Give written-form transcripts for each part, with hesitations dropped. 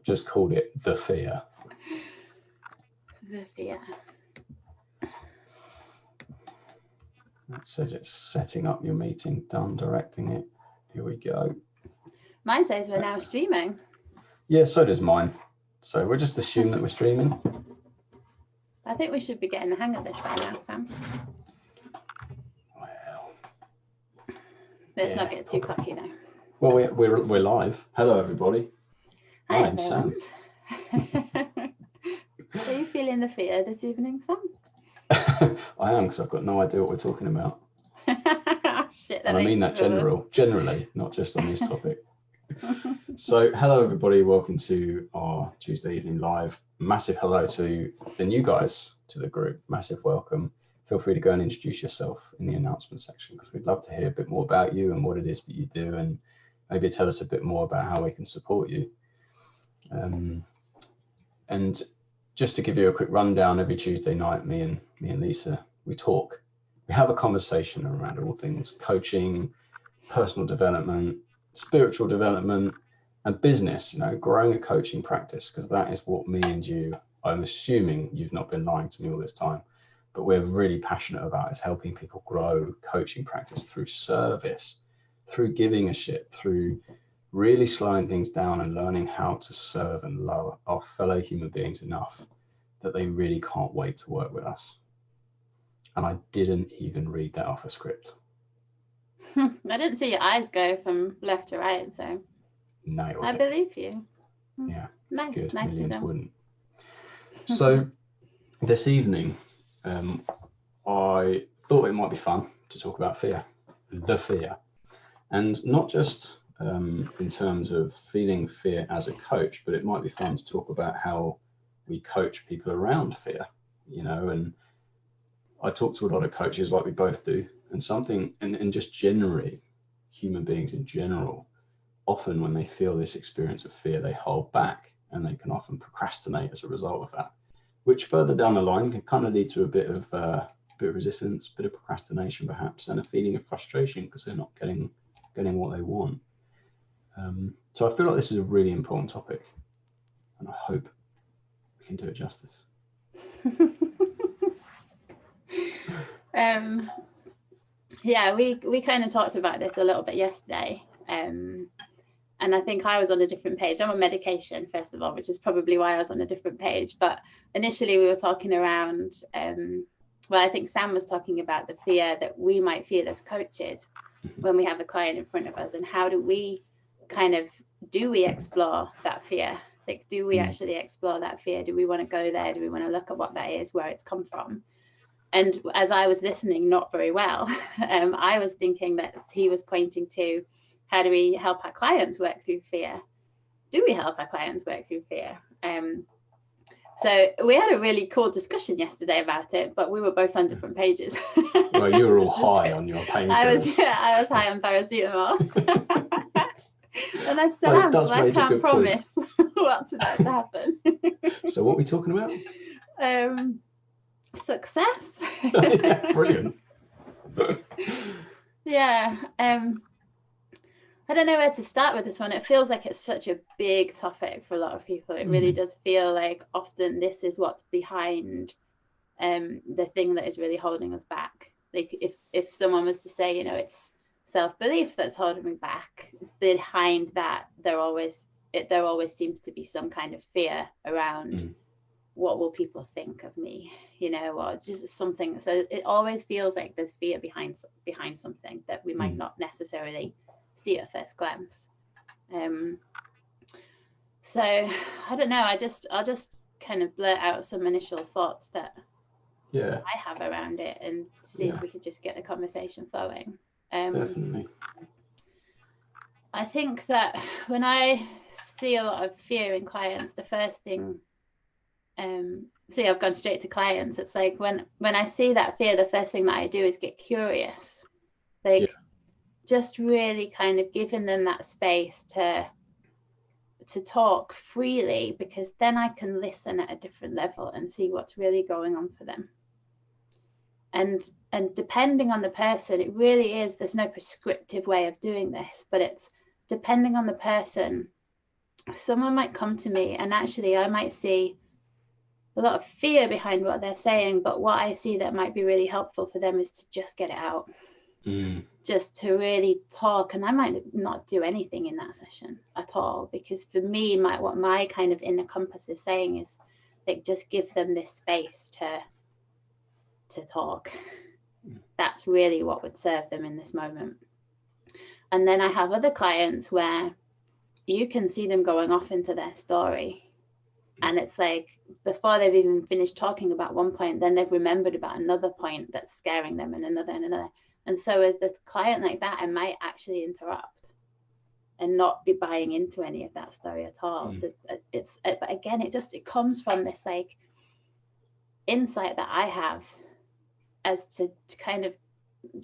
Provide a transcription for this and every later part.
just called it The Fear. The Fear. It says it's setting up your meeting, done directing it. Here we go. Mine says we're now streaming. Yeah, so does mine. So we'll just assume that we're streaming. I think we should be getting the hang of this by now, Sam. Well, let's not get too cocky though. Well, we're live. Hello, everybody. Hi, I'm Sam. Are you feeling the fear this evening, Sam? I am, because I've got no idea what we're talking about. Shit, And I mean that generally, not just on this topic. So, hello, everybody. Welcome to our Tuesday evening live. Massive hello to the new guys to the group. Massive welcome. Feel free to go and introduce yourself in the announcement section, because we'd love to hear a bit more about you and what it is that you do, and maybe tell us a bit more about how we can support you. And just to give you a quick rundown, every Tuesday night, me and Lisa, we talk. We have a conversation around all things coaching, personal development, spiritual development, and business, growing a coaching practice, because that is what me and you, I'm assuming you've not been lying to me all this time, but we're really passionate about, is helping people grow coaching practice through service, through giving a shit, through really slowing things down and learning how to serve and love our fellow human beings enough that they really can't wait to work with us. And I didn't even read that off a script. I didn't see your eyes go from left to right, so Nailed I it. believe you. Yeah. Nice, Good. nicely Millions done. wouldn't. So this evening, I thought it might be fun to talk about fear, the fear, and not just in terms of feeling fear as a coach, but it might be fun to talk about how we coach people around fear, and I talk to a lot of coaches like we both do, and just generally human beings in general, often when they feel this experience of fear, they hold back, and they can often procrastinate as a result of that, which further down the line can kind of lead to a bit of resistance, a bit of procrastination perhaps, and a feeling of frustration because they're not getting what they want. So I feel like this is a really important topic, and I hope we can do it justice. Yeah, we kind of talked about this a little bit yesterday, and I think I was on a different page. I'm on medication, first of all, which is probably why I was on a different page. But initially we were talking around, I think Sam was talking about the fear that we might feel as coaches when we have a client in front of us, and how do we explore that fear? Like, do we actually explore that fear? Do we want to go there? Do we want to look at what that is, where it's come from? And as I was listening, not very well, I was thinking that he was pointing to, how do we help our clients work through fear? Do we help our clients work through fear? So we had a really cool discussion yesterday about it, but we were both on different pages. Well, you were all high on your painkillers. I was high on paracetamol. And I still am, so I can't promise what's about to happen. So what are we talking about? Success. Yeah, brilliant. Yeah. I don't know where to start with this one. It feels like it's such a big topic for a lot of people. It really does feel like often this is what's behind the thing that is really holding us back. Like if someone was to say, it's self-belief that's holding me back, behind that there always seems to be some kind of fear around what will people think of me, or it's just something. So it always feels like there's fear behind something that we might not necessarily see at first glance. So I don't know, I'll just kind of blurt out some initial thoughts that I have around it, and see if we could just get the conversation flowing. Definitely. I think that when I see a lot of fear in clients, the first thing, I've gone straight to clients. It's like when I see that fear, the first thing that I do is get curious, just really kind of giving them that space to talk freely, because then I can listen at a different level and see what's really going on for them. And depending on the person, it really is, there's no prescriptive way of doing this, but it's depending on the person, someone might come to me and actually I might see a lot of fear behind what they're saying, but what I see that might be really helpful for them is to just get it out, just to really talk. And I might not do anything in that session at all, because for me, what my kind of inner compass is saying is like, just give them this space to talk. That's really what would serve them in this moment. And then I have other clients where you can see them going off into their story. And it's like, before they've even finished talking about one point, then they've remembered about another point that's scaring them, and another and another. And so with a client like that, I might actually interrupt and not be buying into any of that story at all. So but again, it comes from this like insight that I have as to kind of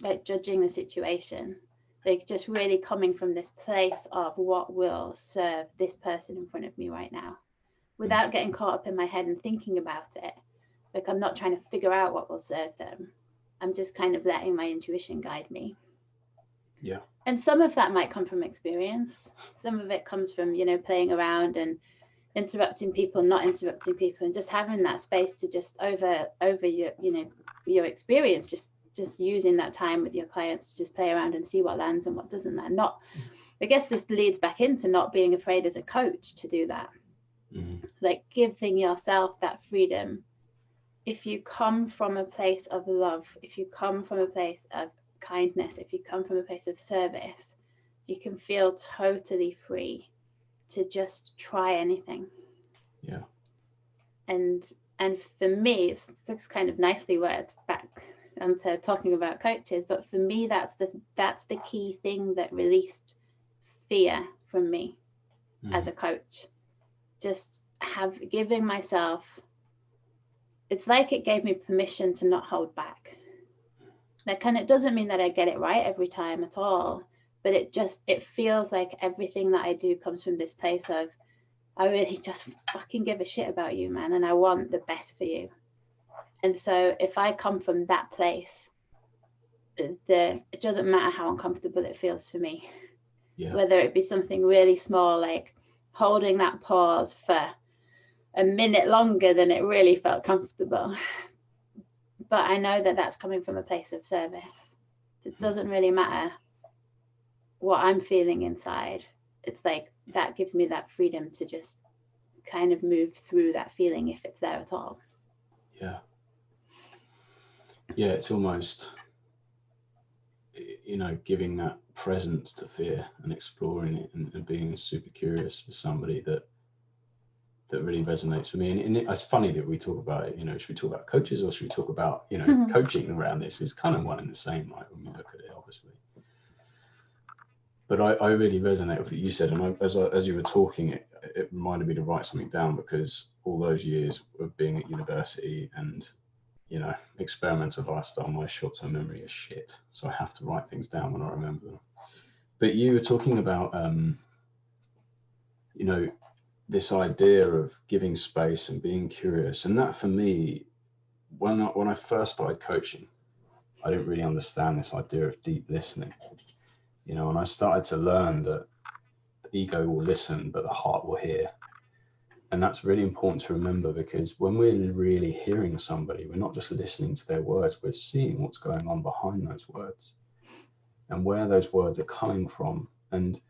like judging the situation, like just really coming from this place of what will serve this person in front of me right now, without getting caught up in my head and thinking about it. Like, I'm not trying to figure out what will serve them. I'm just kind of letting my intuition guide me. Yeah. And some of that might come from experience. Some of it comes from, playing around and interrupting people, not interrupting people, and just having that space to just over your, your experience, just using that time with your clients to just play around and see what lands and what doesn't land. I guess this leads back into not being afraid as a coach to do that. Like giving yourself that freedom. If you come from a place of love, if you come from a place of kindness, if you come from a place of service, you can feel totally free to just try anything. Yeah. And for me, it's kind of nicely worded back onto talking about coaches, but for me, that's the key thing that released fear from me as a coach. Just giving myself, it's like it gave me permission to not hold back. It doesn't mean that I get it right every time at all, but it feels like everything that I do comes from this place of, I really just fucking give a shit about you, man, and I want the best for you. And so if I come from that place, it doesn't matter how uncomfortable it feels for me. Whether it be something really small, like holding that pause for a minute longer than it really felt comfortable. But I know that that's coming from a place of service. It doesn't really matter what I'm feeling inside. It's like that gives me that freedom to just kind of move through that feeling if it's there at all. Yeah. Yeah, it's almost, giving that presence to fear and exploring it and being super curious for somebody that really resonates with me. And it's funny that we talk about it, should we talk about coaches or should we talk about, coaching around this? It's kind of one and the same, right, when we look at it, obviously. But I really resonate with what you said. And as you were talking, it reminded me to write something down, because all those years of being at university and, experimental lifestyle, my short-term memory is shit. So I have to write things down when I remember them. But you were talking about, this idea of giving space and being curious. And that for me, when I first started coaching, I didn't really understand this idea of deep listening. And I started to learn that the ego will listen, but the heart will hear. And that's really important to remember, because when we're really hearing somebody, we're not just listening to their words, we're seeing what's going on behind those words and where those words are coming from. And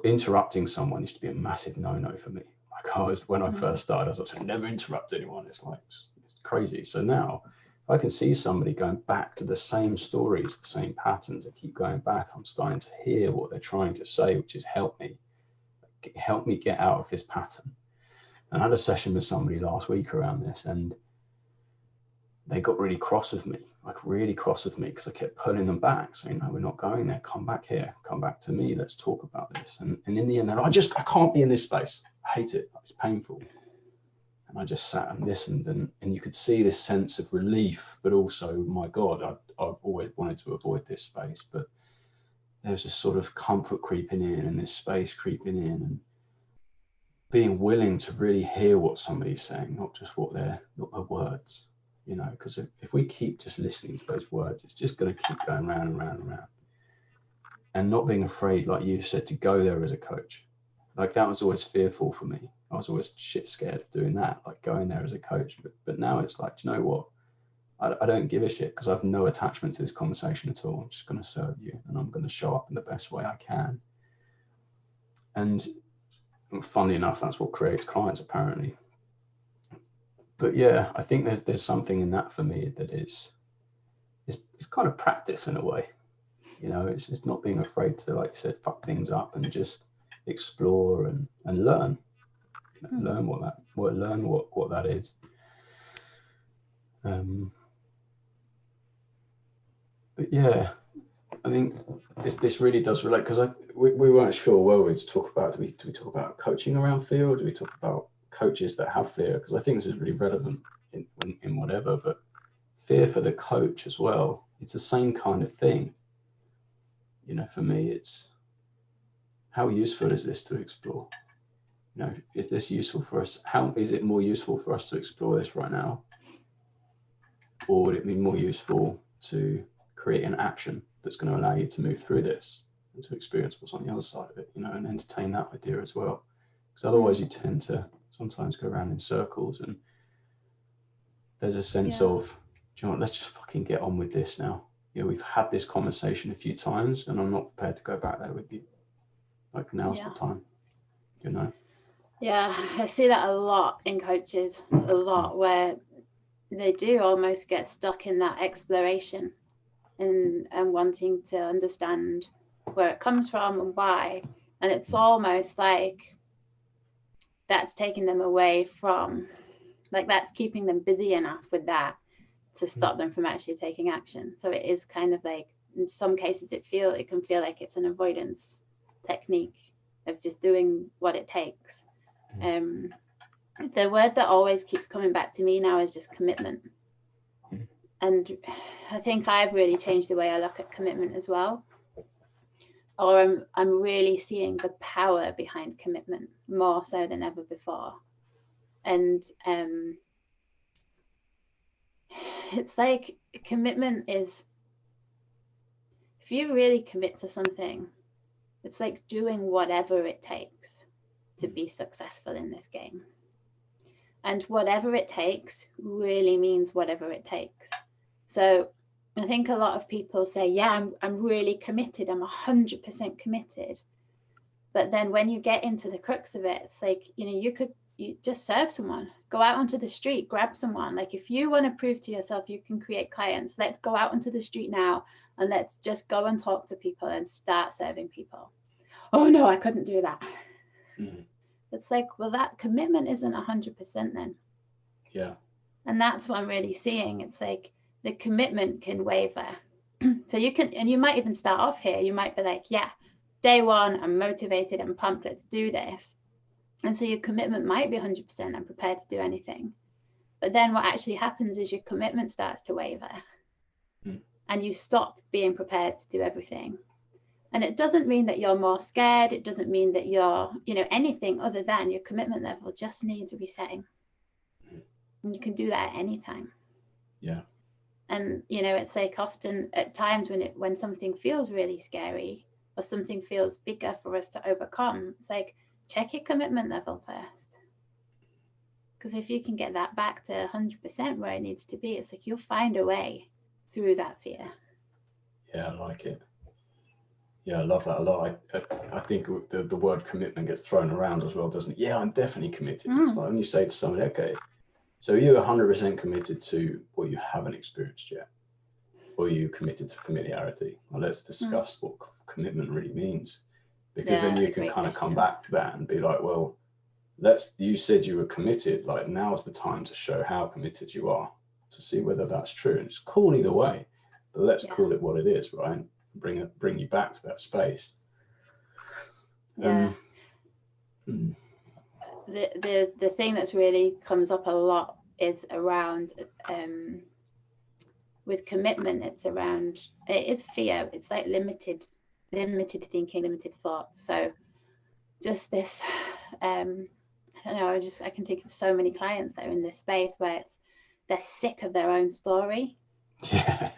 interrupting someone used to be a massive no-no for me. Like when I first started, I was like, never interrupt anyone. It's crazy. So now I can see somebody going back to the same stories, the same patterns. I keep going back. I'm starting to hear what they're trying to say, which is help me get out of this pattern. And I had a session with somebody last week around this, and they got really cross with me, because I kept pulling them back, saying, no, we're not going there. Come back here. Come back to me. Let's talk about this. And in the end, they're like, I can't be in this space. I hate it. It's painful. And I just sat and listened, and you could see this sense of relief, but also, my God, I've always wanted to avoid this space. But there's this sort of comfort creeping in, and this space creeping in, and being willing to really hear what somebody's saying, not just not their words. Because if we keep just listening to those words, it's just going to keep going round and round and round. And not being afraid, like you said, to go there as a coach, Like that was always fearful for me. I was always shit scared of doing that, like going there as a coach. But now it's like, do you know what? I don't give a shit because I have no attachment to this conversation at all. I'm just going to serve you and I'm going to show up in the best way I can. And funnily enough, that's what creates clients apparently. But yeah, I think there's something in that for me that is it's kind of practice in a way. You know, it's not being afraid to, like you said, fuck things up and just explore and learn. You know, learn what that is. But yeah, I think this really does relate, because we weren't sure were we to talk about, do we talk about coaching around fear, or do we talk about coaches that have fear? Because I think this is really relevant in whatever, but fear for the coach as well, it's the same kind of thing. You know, for me, it's how useful is this to explore? You know, is this useful for us? How is it more useful for us to explore this right now? Or would it be more useful to create an action that's going to allow you to move through this and to experience what's on the other side of it, you know, and entertain that idea as well? Because otherwise you tend to sometimes go around in circles, and there's a sense of, do you know what, let's just fucking get on with this now. You know, we've had this conversation a few times and I'm not prepared to go back there with you. Like, now's the time, you know? Yeah, I see that a lot in coaches, a lot, where they do almost get stuck in that exploration and wanting to understand where it comes from and why. And it's almost like that's taking them away from, like, that's keeping them busy enough with that to stop them from actually taking action. So it is kind of like, in some cases it can feel like it's an avoidance technique of just doing what it takes. The word that always keeps coming back to me now is just commitment. And I think I've really changed the way I look at commitment as well. Or I'm really seeing the power behind commitment more so than ever before. And it's like, commitment is, if you really commit to something, it's like doing whatever it takes to be successful in this game. And whatever it takes really means whatever it takes. So I think a lot of people say, yeah, I'm really committed. I'm 100% committed. But then when you get into the crux of it, it's like, you know, you just serve someone, go out onto the street, grab someone. Like, if you want to prove to yourself you can create clients, let's go out onto the street now and let's just go and talk to people and start serving people. Oh no, I couldn't do that. It's like, well, that commitment isn't 100% then. Yeah. And that's what I'm really seeing. It's like the commitment can waver. So you can, and you might even start off here. You might be like, yeah, day one, I'm motivated, I'm pumped, let's do this. And so your commitment might be 100%, I'm prepared to do anything. But then what actually happens is your commitment starts to waver and you stop being prepared to do everything. And it doesn't mean that you're more scared. It doesn't mean that you're, you know, anything other than your commitment level just needs resetting. And you can do that at any time. Yeah. And, you know, it's like often at times when something feels really scary or something feels bigger for us to overcome, it's like, check your commitment level first. Because if you can get that back to 100% where it needs to be, it's like you'll find a way through that fear. Yeah, I like it. Yeah, I love that a lot. I think the word commitment gets thrown around as well, doesn't it? Yeah, I'm definitely committed. It's like when you say to somebody, okay, so you're 100% committed to what you haven't experienced yet, or you committed to familiarity? Well, let's discuss what commitment really means, because then you can kind of come back to that and be like, well, you said you were committed, like, now's the time to show how committed you are, to see whether that's true. And it's cool either way, but let's call it what it is, right? Bring you back to that space. The thing that's really comes up a lot is around with commitment. It is fear. It's like limited thinking, limited thoughts. So just this, I don't know, I can think of so many clients that are in this space where they're sick of their own story. Yeah.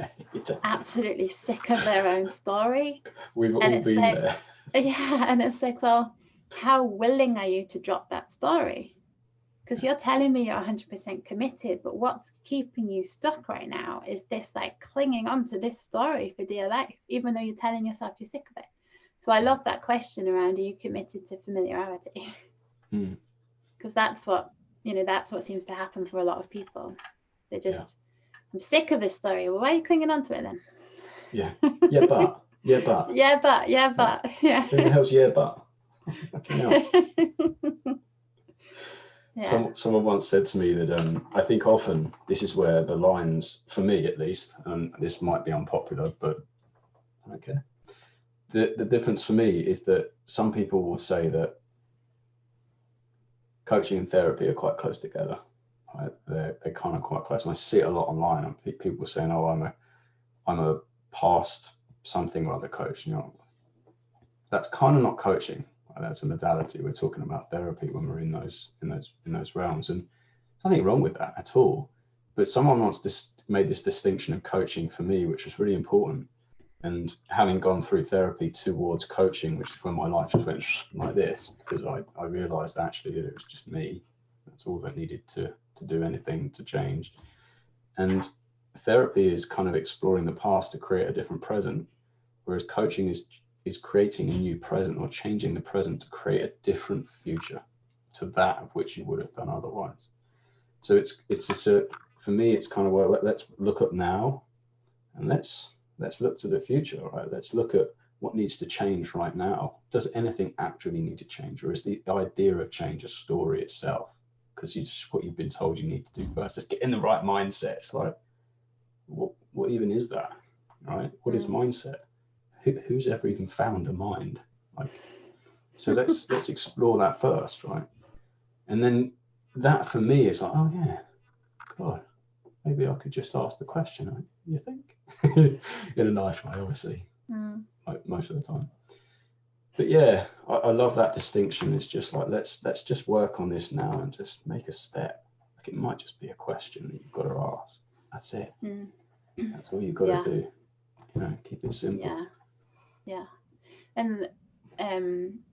Absolutely sick of their own story. We've all been there. Yeah, and it's like, well, how willing are you to drop that story? Because you're telling me you're 100% committed, but what's keeping you stuck right now is this like clinging on to this story for dear life, even though you're telling yourself you're sick of it. So I love that question around, are you committed to familiarity? Because that's what, that's what seems to happen for a lot of people. They're just, I'm sick of this story. Well, why are you clinging on to it then? Yeah, but. Yeah. Who the hell's but? Fucking hell. Someone once said to me that I think often this is where the lines, for me at least, and this might be unpopular, but okay. The difference for me is that some people will say that coaching and therapy are quite close together. Right? They're kind of quite close. And I see it a lot online, and people saying, "Oh, I'm a past something or other coach." That's kind of not coaching. That's a modality. We're talking about therapy when we're in those realms, and there's nothing wrong with that at all. But someone once made this distinction of coaching for me, which was really important. And having gone through therapy towards coaching, which is when my life just went like this, because I realized actually that it was just me. That's all that needed to do anything to change. And therapy is kind of exploring the past to create a different present, whereas coaching is creating a new present or changing the present to create a different future to that of which you would have done otherwise. So for me, it's kind of, well, let's look at now and let's look to the future, right? Let's look at what needs to change right now. Does anything actually need to change, or is the idea of change a story itself? Because it's just what you've been told you need to do first. Let's get in the right mindset. It's like, what even is that, right? What is mindset? Who's ever even found a mind? Like, so let's explore that first, right? And then that for me is like, oh yeah, God, maybe I could just ask the question, right? You think? In a nice way, obviously, like most of the time. But yeah, I love that distinction. It's just like, let's just work on this now and just make a step. Like, it might just be a question that you've got to ask. That's it. That's all you've got to do. Keep it simple. Yeah. And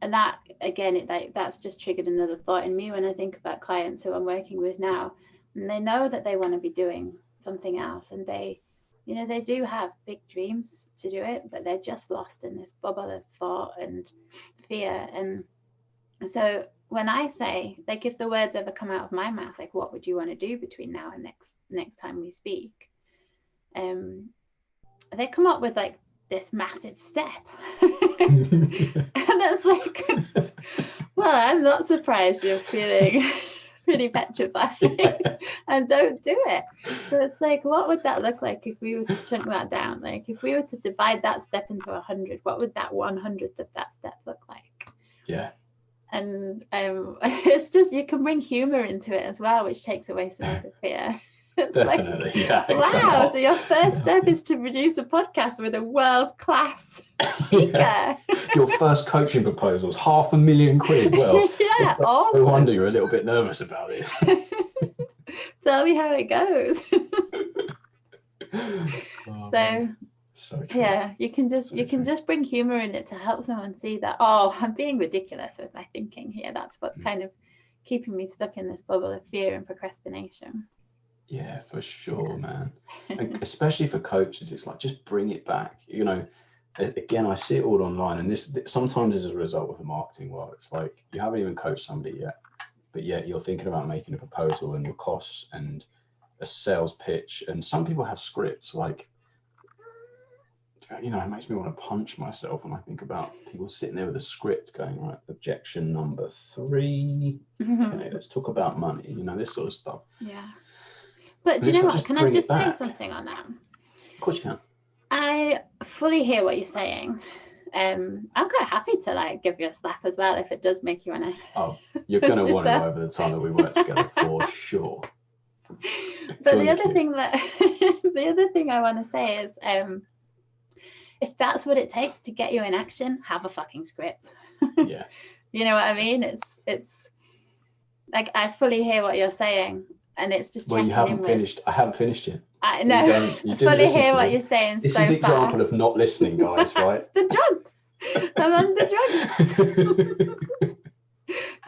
that again, that's just triggered another thought in me when I think about clients who I'm working with now, and they know that they want to be doing something else, and they do have big dreams to do it, but they're just lost in this bubble of thought and fear. And so when I say, like, if the words ever come out of my mouth, like, what would you want to do between now and next time we speak? They come up with like this massive step. And it's like, well, I'm not surprised you're feeling pretty petrified and don't do it. So it's like, what would that look like if we were to chunk that down? Like, if we were to divide that step into 100, what would that 100th of that step look like? Yeah. And it's just, you can bring humor into it as well, which takes away some of the fear. It's definitely, like, wow, so your first step is to produce a podcast with a world-class speaker. Yeah. Your first coaching proposal is £500,000. Well, yeah, awesome. No wonder you're a little bit nervous about this. Tell me how it goes. So true. Yeah, you can just bring humor in it to help someone see that, oh, I'm being ridiculous with my thinking here. That's what's kind of keeping me stuck in this bubble of fear and procrastination. Yeah, for sure, man. And especially for coaches, it's like, just bring it back. Again, I see it all online, and this sometimes is a result of the marketing world. It's like, you haven't even coached somebody yet, but yet you're thinking about making a proposal and your costs and a sales pitch. And some people have scripts, like, it makes me want to punch myself when I think about people sitting there with a script going, right, objection number 3. Okay, let's talk about money, this sort of stuff. Yeah. But do you know what? Can I just say something on that? Of course you can. I fully hear what you're saying. I'm quite happy to give you a slap as well if it does make you want to. Oh, you're going to want it over the time that we work together for sure. But the other thing I want to say is, if that's what it takes to get you in action, have a fucking script. Yeah. You know what I mean? It's like, I fully hear what you're saying. And it's just you haven't finished. I haven't finished yet. I know. I fully hear what you're saying. This is the example of not listening, guys. Right? It's the drugs. I'm on the drugs.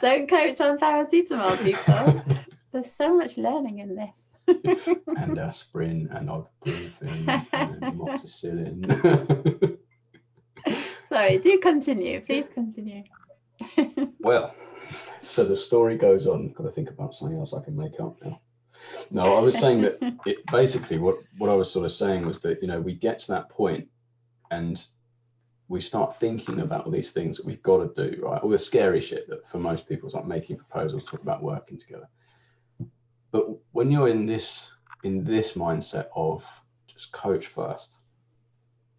Don't coach on paracetamol, people. There's so much learning in this. And aspirin and ibuprofen and amoxicillin. Sorry, do continue. Please continue. Well, so the story goes on. Got to think about something else I can make up now. No, I was saying that it basically what I was sort of saying was that, you know, we get to that point and we start thinking about all these things that we've got to do, right? All the scary shit that for most people is like making proposals, talk about working together. But when you're in this mindset of just coach first,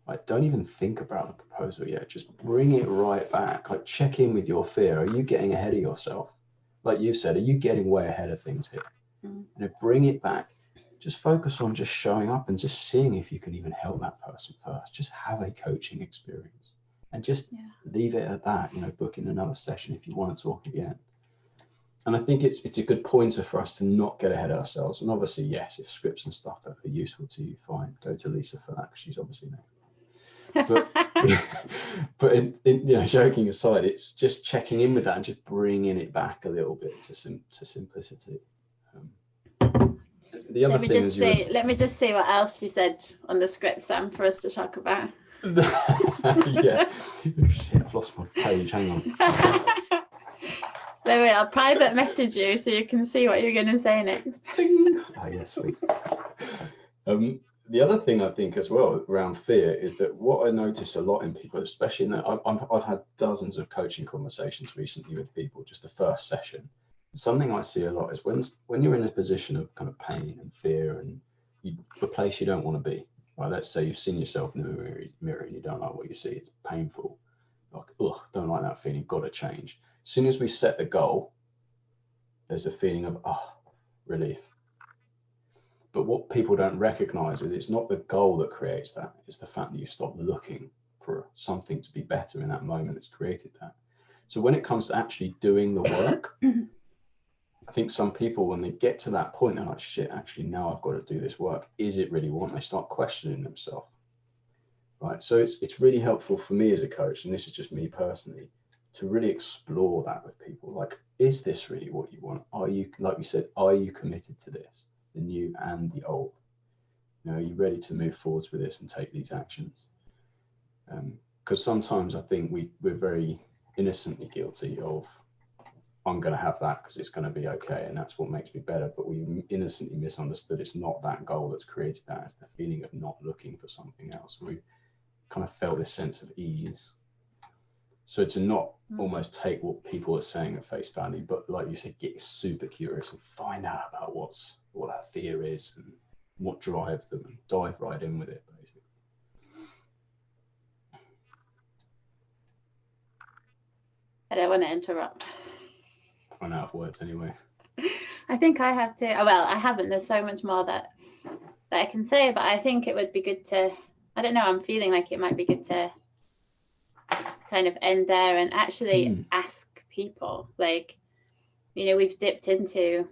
like don't even think about the proposal yet. Just bring it right back. Like check in with your fear. Are you getting ahead of yourself? Like you said, are you getting way ahead of things here? And bring it back. Just focus on just showing up and just seeing if you can even help that person first. Just have a coaching experience and just leave it at that. You know, book in another session if you want to talk again. And I think it's a good pointer for us to not get ahead of ourselves. And obviously, yes, if scripts and stuff are useful to you, fine. Go to Lisa for that because she's obviously there. But you know, joking aside, it's just checking in with that and just bringing it back a little bit to simplicity. The other let me just say what else you said on the script, Sam, for us to talk about. Yeah. Shit, I've lost my page. Hang on. Wait, I'll private message you so you can see what you're going to say next. Oh, yeah, sweet. The other thing I think as well around fear is that what I notice a lot in people, especially in that I've had dozens of coaching conversations recently with people, just the first session. Something I see a lot is when you're in a position of kind of pain and fear and the place you don't want to be. Right? Let's say you've seen yourself in the mirror and you don't like what you see. It's painful. Like, ugh, don't like that feeling. Got to change. As soon as we set the goal, there's a feeling of relief. But what people don't recognize is it's not the goal that creates that. It's the fact that you stop looking for something to be better in that moment that's created that. So when it comes to actually doing the work, I think some people, when they get to that point, they're like, shit, actually, now I've got to do this work. Is it really what? They start questioning themselves. Right. So it's really helpful for me as a coach, and this is just me personally, to really explore that with people. Like, is this really what you want? Are you, like we said, are you committed to this, the new and the old? You know, are you ready to move forwards with this and take these actions? Because sometimes I think we're very innocently guilty of, I'm going to have that because it's going to be okay and that's what makes me better. But we innocently misunderstood it's not that goal that's created that. It's the feeling of not looking for something else. We kind of felt this sense of ease. So to not almost take what people are saying at face value, but like you said, get super curious and find out about what that fear is and what drives them and dive right in with it, basically. I don't want to interrupt. I'm out of words anyway. I think I have to. Well, I haven't. There's so much more that I can say, but I think it would be good to. I don't know. I'm feeling like it might be good to kind of end there and actually ask people. Like, you know, we've dipped into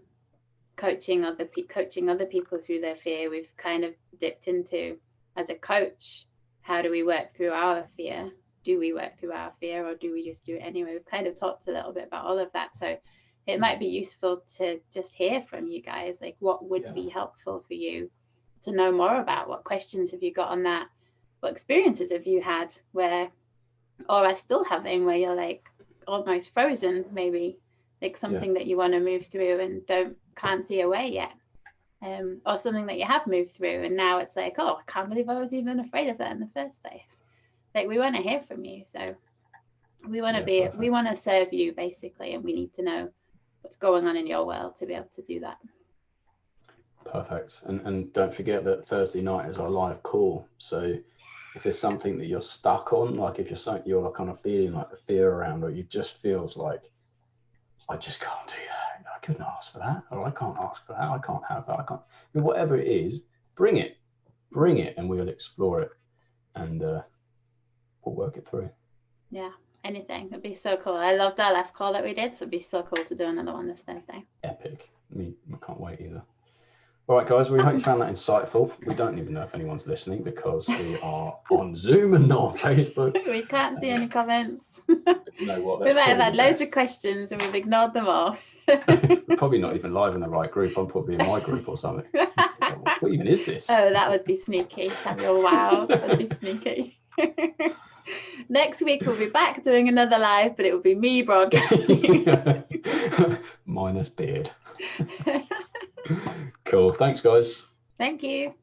coaching other people through their fear. We've kind of dipped into, as a coach, how do we work through our fear? Do we work through our fear, or do we just do it anyway? We've kind of talked a little bit about all of that. So it might be useful to just hear from you guys, like what would be helpful for you to know more about. What questions have you got on that? What experiences have you had where, or are still having, where you're like almost frozen, maybe like something that you want to move through and can't see a way yet, or something that you have moved through and now it's like, oh, I can't believe I was even afraid of that in the first place. Like, we want to hear from you. So we want to we want to serve you basically, and we need to know what's going on in your world to be able to do that. Perfect. And don't forget that Thursday night is our live call. So if there's something that you're stuck on, like if you're kind of feeling like the fear around, or you just feels like, I just can't do that. I couldn't ask for that, or I can't ask for that. I can't have that. I can't. I mean, whatever it is, bring it, and we'll explore it, and we'll work it through. Yeah, anything. It'd be so cool. I loved our last call that we did, so it'd be so cool to do another one this Thursday. Epic. I can't wait either. All right, guys, we hope you found that insightful. We don't even know if anyone's listening because we are on Zoom and not on Facebook. We can't see any comments. You know what? We might have had loads of questions and we've ignored them all. We're probably not even live in the right group. I'm probably in my group or something. What even is this? Oh, that would be sneaky, Samuel. Wow, that would be sneaky. Next week we'll be back doing another live, but it will be me broadcasting. Minus beard. Cool. Thanks, guys. Thank you.